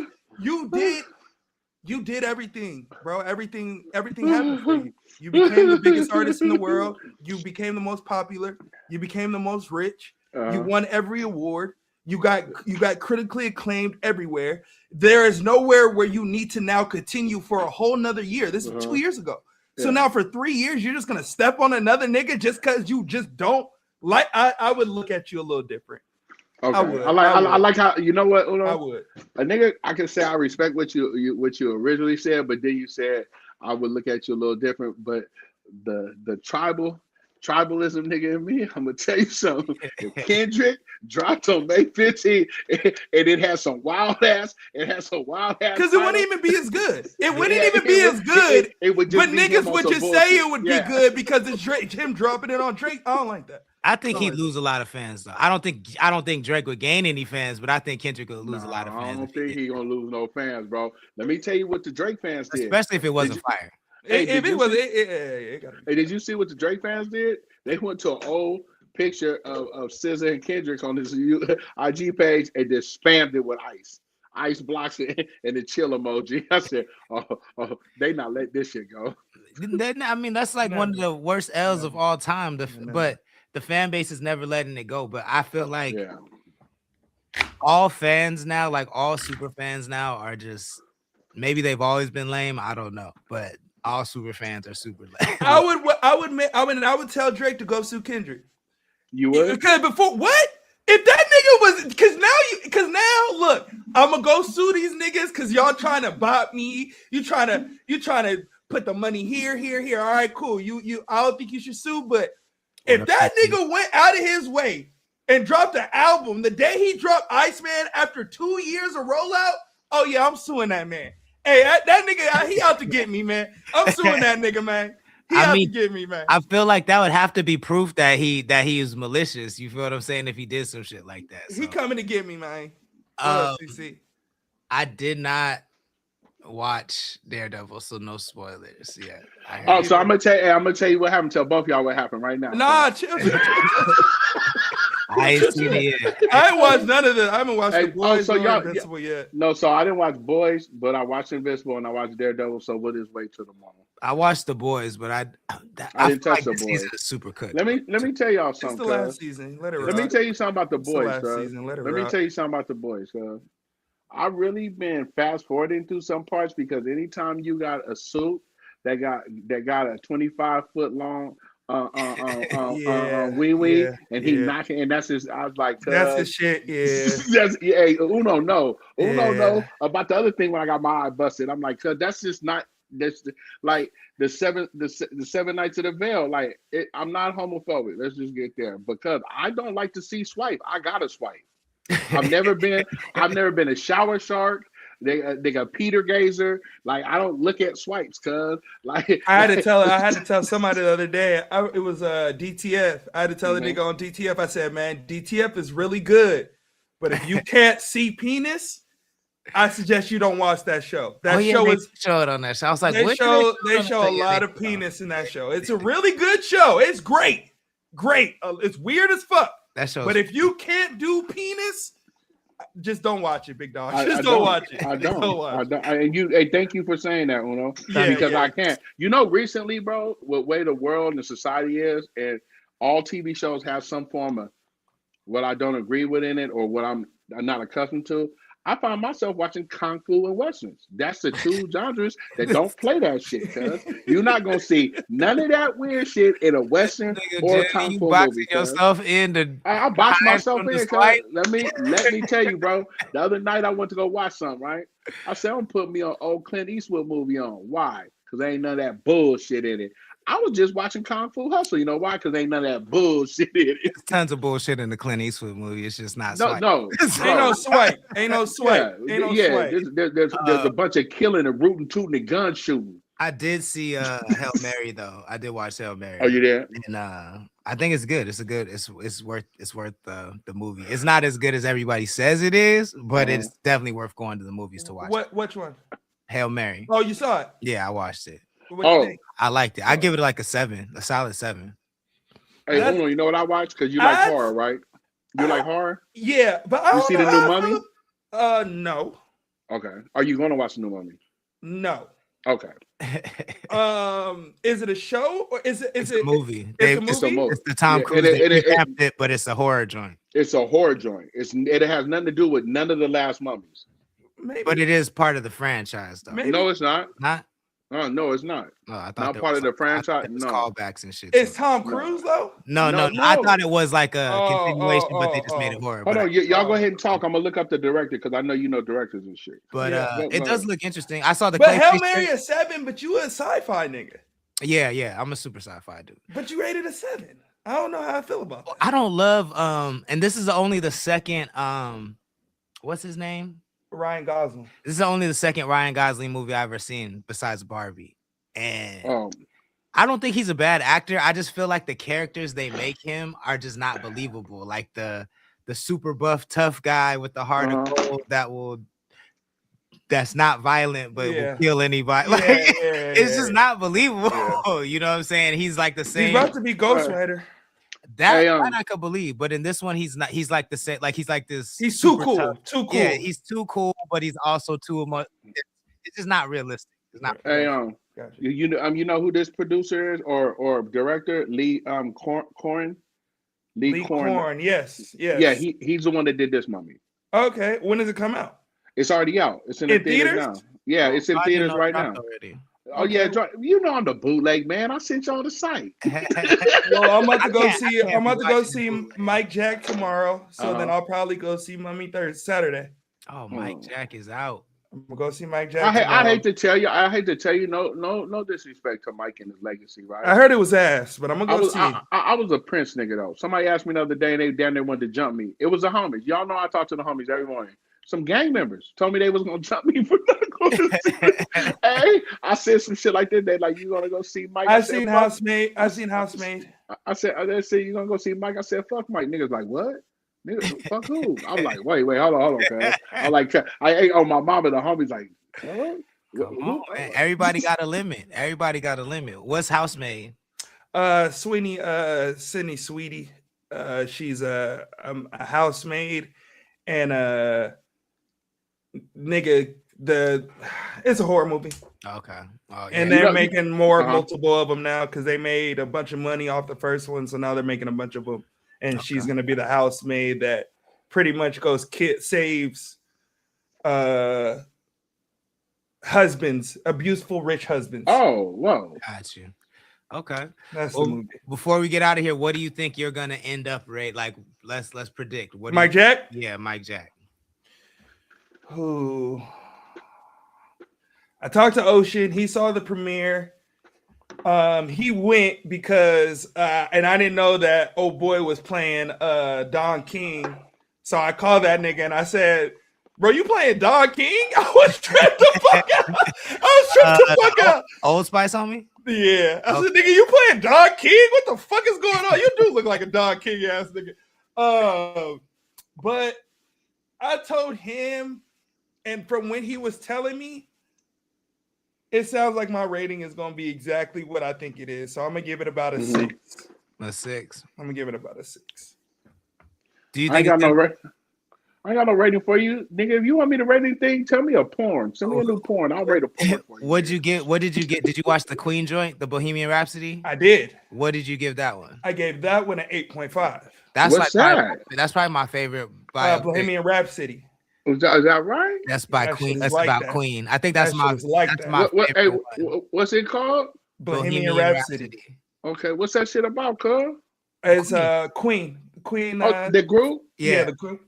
you did everything, bro. Everything happened for you. You became the biggest artist in the world. You became the most popular. You became the most rich. You won every award. You got critically acclaimed everywhere. There is nowhere where you need to now continue for a whole nother year. This is 2 years ago. So now for 3 years, you're just gonna step on another nigga just because you just don't like. I would look at you a little different. Okay. I like how, you know what, Uno? I would. A nigga, I can say I respect what you originally said, but then you said I would look at you a little different. But the tribalism nigga in me, I'm gonna tell you something. If Kendrick dropped on May 15th and it has some wild ass, because it wouldn't even be as good. It wouldn't even be as good. It would just but niggas would just say it would be good because it's Drake, him dropping it on Drake. I don't like that. I think he'd lose a lot of fans though. I don't think Drake would gain any fans, but I think Kendrick would lose a lot of fans. I don't think he's gonna lose no fans, bro. Let me tell you what the Drake fans did. Especially if it wasn't fire. Hey, did you see what the Drake fans did? They went to an old picture of SZA and Kendrick on his IG page and just spammed it with ice. Ice blocks it and the chill emoji. I said, oh, they not let this shit go. I mean, that's like one of the worst L's of all time. But the fan base is never letting it go. But I feel like all fans now, like all super fans now, are just, maybe they've always been lame. I don't know, but all super fans are super lame. I would tell Drake to go sue Kendrick. You would? Because before what? If that nigga was, because now look, I'm gonna go sue these niggas because y'all trying to bot me. You trying to put the money here. All right, cool. I don't think you should sue, but if that nigga went out of his way and dropped an album the day he dropped Iceman after 2 years of rollout, oh yeah, I'm suing that man. Hey, that nigga, he out to get me, man. I'm suing that nigga, man. He out to get me, man. I feel like that would have to be proof that he is malicious. You feel what I'm saying? If he did some shit like that, he coming to get me, man. I did not watch Daredevil, so no spoilers. Yeah. So I'm gonna tell you what happened. Tell both y'all what happened right now. Nah, chill. I ain't seen it yet. I ain't watched none of that. I haven't watched The Boys or Invincible yet. No, so I didn't watch Boys, but I watched Invincible and I watched Daredevil. So we'll just wait till tomorrow. I watched The Boys, but I didn't touch The Boys. Super good. Let me tell y'all something. It's the last season. Let me tell you something about The Boys. Let me tell you something about The Boys. I've really been fast forwarding through some parts because anytime you got a suit that got a 25-foot long wee and he knocking, and that's his. I was like, that's the shit. Yeah. Hey, Uno know about the other thing when I got my eye busted. I'm like, cause that's just not. That's like the seven nights of the veil. Like I'm not homophobic. Let's just get there because I don't like to see swipe. I gotta swipe. I've never been a shower shark. They got Peter Gazer. Like I don't look at swipes, cuz like I had to tell somebody the other day. It was DTF. I had to tell the nigga on DTF. I said, man, DTF is really good, but if you can't see penis, I suggest you don't watch that show. That show is showed on that show. I was like, they show a lot of penis in that show. It's a really good show. It's great. It's weird as fuck. That show. But if you can't do penis, just don't watch it, big dog. Don't watch it. I don't. And thank you for saying that, Uno. Because I can't. You know, recently, bro, what way the world and the society is, and all TV shows have some form of what I don't agree with in it or what I'm not accustomed to. I find myself watching Kung Fu and Westerns. That's the two genres that don't play that shit, cuz. You're not going to see none of that weird shit in a Western or a Kung Fu movie. I box myself in, cuz. Let me tell you, bro. The other night I went to go watch something, right? I said, I'm going to put me an old Clint Eastwood movie on. Why? Because there ain't none of that bullshit in it. I was just watching Kung Fu Hustle. You know why? Because ain't none of that bullshit in it. There's tons of bullshit in the Clint Eastwood movie. It's just not swipe. No. Ain't no swipe. There's a bunch of killing and rooting, tooting, and gun shooting. I did see Hail Mary though. I did watch Hail Mary. Oh, you there? And I think it's good. It's worth the movie. It's not as good as everybody says it is, but it's definitely worth going to the movies to watch. Which one? Hail Mary. Oh, you saw it? Yeah, I watched it. I liked it. I give it like a 7, a solid 7. Hey, Uno, you know what I watched? Because you like horror, right? You like horror? Yeah, but I you see the new Mummy? No. Okay. Are you going to watch the new Mummy? No. Okay. Is it a show or is it a movie? It's a movie. It's the Tom Cruise. They revamped it, but it's a horror joint. It's a horror joint. It has nothing to do with none of the last mummies. Maybe. But it is part of the franchise, though. Maybe. No, it's not. Not? No, it's not. Oh, I thought Not there part was of the like- I franchise. thought there was No. callbacks and shit. It's too. Tom Cruise though. No. No. I thought it was like a continuation, but they just made it oh. horror. Hold but on, y'all go ahead and talk. I'm gonna look up the director because I know you know directors and shit. But Yeah. it does look interesting. I saw the But Hail Clayface Mary trailer. a 7, but you a sci-fi nigga. Yeah, I'm a super sci-fi dude. But you rated a 7. I don't know how I feel about that. I don't love and this is only the second what's his name? Ryan Gosling. This is only the second Ryan Gosling movie I've ever seen besides Barbie. And I don't think he's a bad actor. I just feel like the characters they make him are just not believable. Like the super buff tough guy with the heart of gold that's not violent but will kill anybody. Like it's just not believable. Yeah. You know what I'm saying? He's like the same. He's about to be Ghost Rider. That I could believe, but in this one, he's not. He's like the same. Like he's like this. He's too cool. Tough. Too cool. Yeah, he's too cool, but he's also too much. It's just not realistic. It's not. Hey, gotcha. you know who this producer is or director? Lee Corn. Lee Corn. Yes. Yeah, he's the one that did this mummy. Okay, when does it come out? It's already out. It's in the theaters now. Yeah, it's in theaters right now. Already. Oh yeah, you know I'm the bootleg man. I sent y'all the site. Well, I'm about to go see. I'm about to go see Mike Jack tomorrow. So then I'll probably go see Mummy Saturday. Oh, Mike Jack is out. I'm gonna go see Mike Jack. I hate to tell you. No disrespect to Mike and his legacy, right? I heard it was ass, but I'm gonna go see. I was a Prince nigga though. Somebody asked me the other day, and they down there wanted to jump me. It was the homies. Y'all know I talk to the homies every morning. Some gang members told me they was gonna jump me for not going to see. Hey, I said some shit like that. They like, you gonna go see Mike? I seen Housemaid. I said they said you gonna go see Mike. I said fuck Mike. Niggas like what? Niggas fuck who? I'm like wait, hold on, cuz. I'm like I ate on my mama. The homies like, huh? Come on, man. Everybody got a limit. What's Housemaid? Sydney Sweetie. She's a housemaid, and nigga, it's a horror movie. Okay. Oh, yeah. And they're making multiple of them now because they made a bunch of money off the first one, so now they're making a bunch of them. And she's gonna be the housemaid that pretty much saves husbands, abuseful rich husbands. Oh, whoa. Got you. Okay. That's the movie. Before we get out of here, what do you think you're gonna end up rate? Like, let's predict. What Mike Jack? Yeah, Mike Jack. Who? I talked to Ocean. He saw the premiere. He went because and I didn't know that old boy was playing Don King. So I called that nigga and I said, bro, you playing Don King? I was tripped the fuck out. Old Spice on me? Yeah. I said, nigga, you playing Don King? What the fuck is going on? You do look like a Don King ass nigga. But I told him, and from when he was telling me, it sounds like my rating is going to be exactly what I think it is. So I'm going to give it about a 6. A 6. I'm going to give it about a 6. Do you I think ain't got no rating for you. Nigga, if you want me to rate anything, tell me a porn. Send me a new porn. I'll rate a porn for you. What did you get? Did you watch the Queen joint, the Bohemian Rhapsody? I did. What did you give that one? I gave that one an 8.5. That's probably my favorite by Bohemian Rhapsody. Is that right? That's by That Queen. shit That's is like about that. Queen. I think that's my that. my favorite one. What's it called? Bohemian Rhapsody. Okay, what's that shit about, cuz? It's Queen. Queen. The group? Yeah, the group.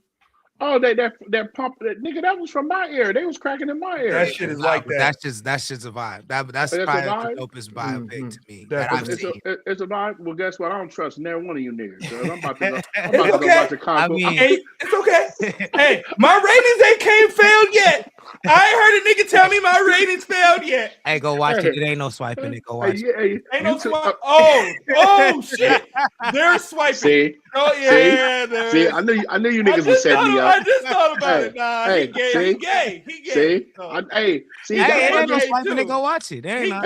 Oh, that pump, that nigga, that was from my era. They was cracking in my era. That shit is like that. That's just a vibe. That's probably the dopest biopic to me that I've seen. It's a vibe. Well, guess what? I don't trust never one of you niggas. I'm about to go watch the concert. I mean, it's okay. Hey, my ratings ain't failed yet. I ain't heard a nigga tell me my ratings failed yet. Hey, go watch it. It ain't no swiping it. Go watch it. Ain't no swipe. Oh shit. They're swiping. See? Oh yeah. See, I knew you niggas would set me up. I just thought about it. Nah, he gay. He gay. See? Hey, it ain't no swiping it. Go watch it. There ain't no.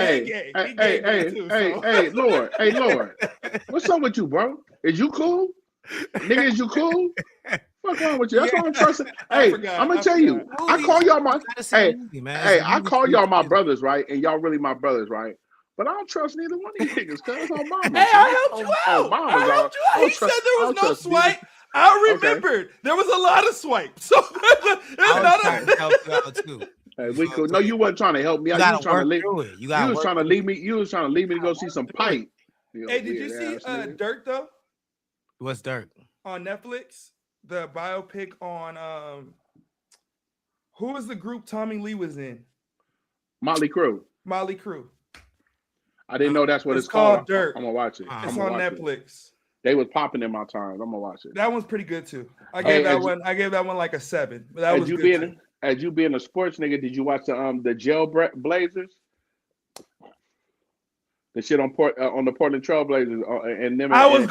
Hey, Lord. What's up with you, bro? Is you cool? Nigga, is you cool? What's wrong with you? That's what I'm trusting. Hey, I'm gonna tell you. I call y'all my I call y'all my brothers, right? And y'all really my brothers, right? But I don't trust neither one of you niggas, cuz on mama. Hey, I helped you out. I helped you out. He said there was no swipe. I remembered there was a lot of swipes. So I was trying to help you out too. Hey, we could. No, you wasn't trying to help me. You was trying to leave. You was trying to leave me. You was trying to leave me to go see some pipe. Hey, did you see Dirk though? What's Dirk? On Netflix, the biopic on who was the group Tommy Lee was in? Motley Crue. I didn't know that's what it's called. Dirk. I'm gonna watch it. It's on Netflix. They was popping in my times. I'm gonna watch it. That one's pretty good too. I gave that one like a 7. But that was good too. As you being a sports nigga, did you watch the Jail Blazers? The shit on the Portland Trail Blazers and them. I didn't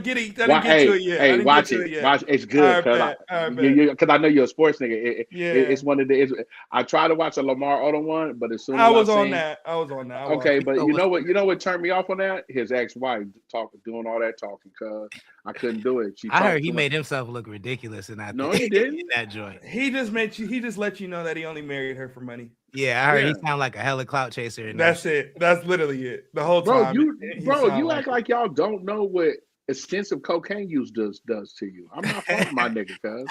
get it. I didn't get to it yet. Hey, watch it. Watch it. It's good. Because I know you're a sports nigga. It's one of the. I tried to watch a Lamar Odom one, but as soon as I was on that. Okay, but you know what turned me off on that? His ex-wife doing all that talking, cuz I couldn't do it. I heard he made himself look ridiculous in that. No, he didn't. In that joint. He just let you know that he only married her for money. Yeah, I heard he sounded like a hella clout chaser. That's it. That's literally it. The whole time. You act like y'all don't know what extensive cocaine use does to you. I'm not from my nigga, cuz.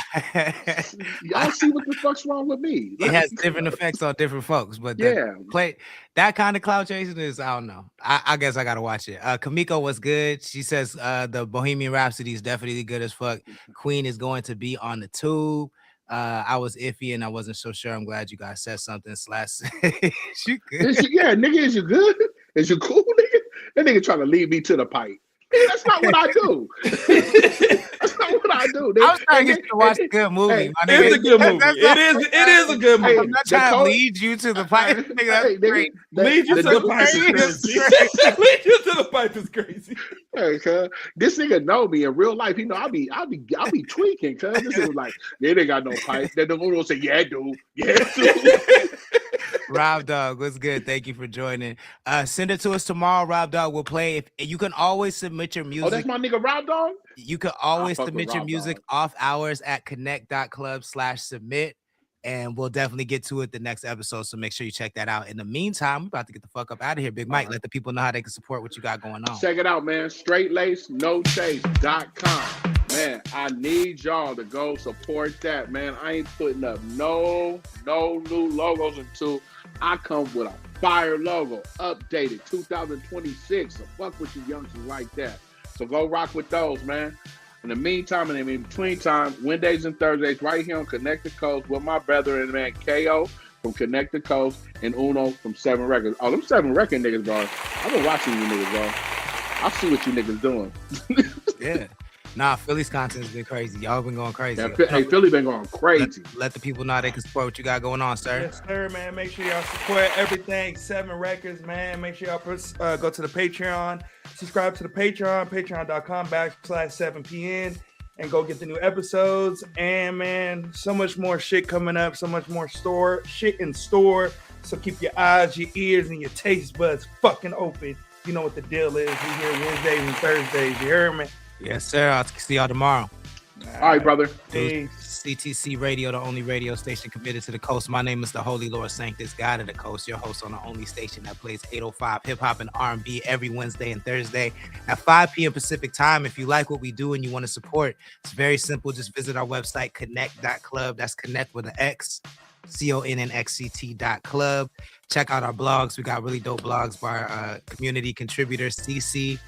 Y'all see what the fuck's wrong with me. It has different effects on different folks, but that kind of clout chasing is, I don't know. I guess I gotta watch it. Kamiko was good. She says the Bohemian Rhapsody is definitely good as fuck. Queen is going to be on the tube. I was iffy and I wasn't so sure. I'm glad you guys said something. You good? Nigga, is you good? Is you cool, nigga? That nigga trying to lead me to the pipe. That's not what I do. That's not what I do. I was trying to get you to watch a good movie. It's a good movie. It is a good movie. I'm not trying to lead you to the pipe. Lead you to the pipe is crazy. Lead you to the pipe is crazy. Hey, cuz this nigga know me in real life. He know I be tweaking, cuz this nigga was like, they ain't got no pipe. Then the one will say, yeah, dude. Rob Dog, what's good? Thank you for joining. Send it to us tomorrow. Rob Dog will play. If you can always submit your music. Oh, that's my nigga Rob Dog? You can always submit your music off hours at connect.club/submit. And we'll definitely get to it the next episode. So make sure you check that out. In the meantime, we're about to get the fuck up out of here. Big Mike, let the people know how they can support what you got going on. Check it out, man. StraightLaceNoChase.com. Man, I need y'all to go support that, man. I ain't putting up no new logos until I come with a fire logo, updated 2026. So fuck with you youngsters like that. So go rock with those, man. In the meantime and in between time, Wednesdays and Thursdays right here on Connect the Coast with my brother and man KO from Connect the Coast and Uno from 7 Records. Oh, them 7 Record niggas, bro. I've been watching you niggas, bro. I see what you niggas doing. Yeah. Nah, Philly's content's been crazy. Y'all been going crazy. Yeah, hey, Philly been going crazy. Let the people know how they can support what you got going on, sir. Yes, sir, man. Make sure y'all support everything 7 Records, man. Make sure y'all go to the Patreon. Subscribe to the Patreon, patreon.com/7pn, and go get the new episodes. And, man, so much more shit coming up. So much more shit in store. So keep your eyes, your ears, and your taste buds fucking open. You know what the deal is. We here Wednesdays and Thursdays. You heard me? Yes, sir. I'll see y'all tomorrow. All right, brother. Peace. CTC Radio, the only radio station committed to the coast. My name is the Holy Lord Sanctus, God of the Coast, your host on the only station that plays 805 hip-hop and R&B every Wednesday and Thursday at 5 p.m. Pacific time. If you like what we do and you want to support, it's very simple. Just visit our website, connect.club. That's connect with an X, CONNXCT.club. Check out our blogs. We got really dope blogs by our community contributors, CC.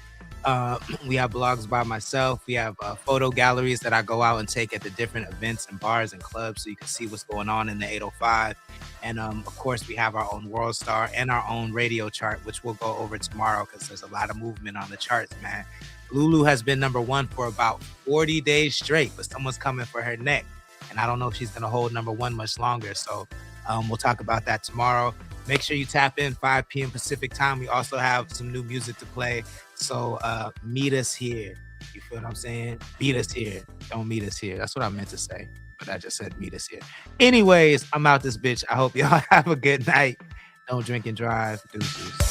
We have blogs by myself. We have photo galleries that I go out and take at the different events and bars and clubs so you can see what's going on in the 805. And of course, we have our own World Star and our own radio chart, which we'll go over tomorrow because there's a lot of movement on the charts, man. Lulu has been #1 for about 40 days straight, but someone's coming for her neck. And I don't know if she's going to hold #1 much longer. So we'll talk about that tomorrow. Make sure you tap in 5 p.m. Pacific time. We also have some new music to play. So meet us here. You feel what I'm saying? Beat us here. Don't meet us here. That's what I meant to say. But I just said meet us here. Anyways, I'm out this bitch. I hope y'all have a good night. Don't drink and drive. Deuces.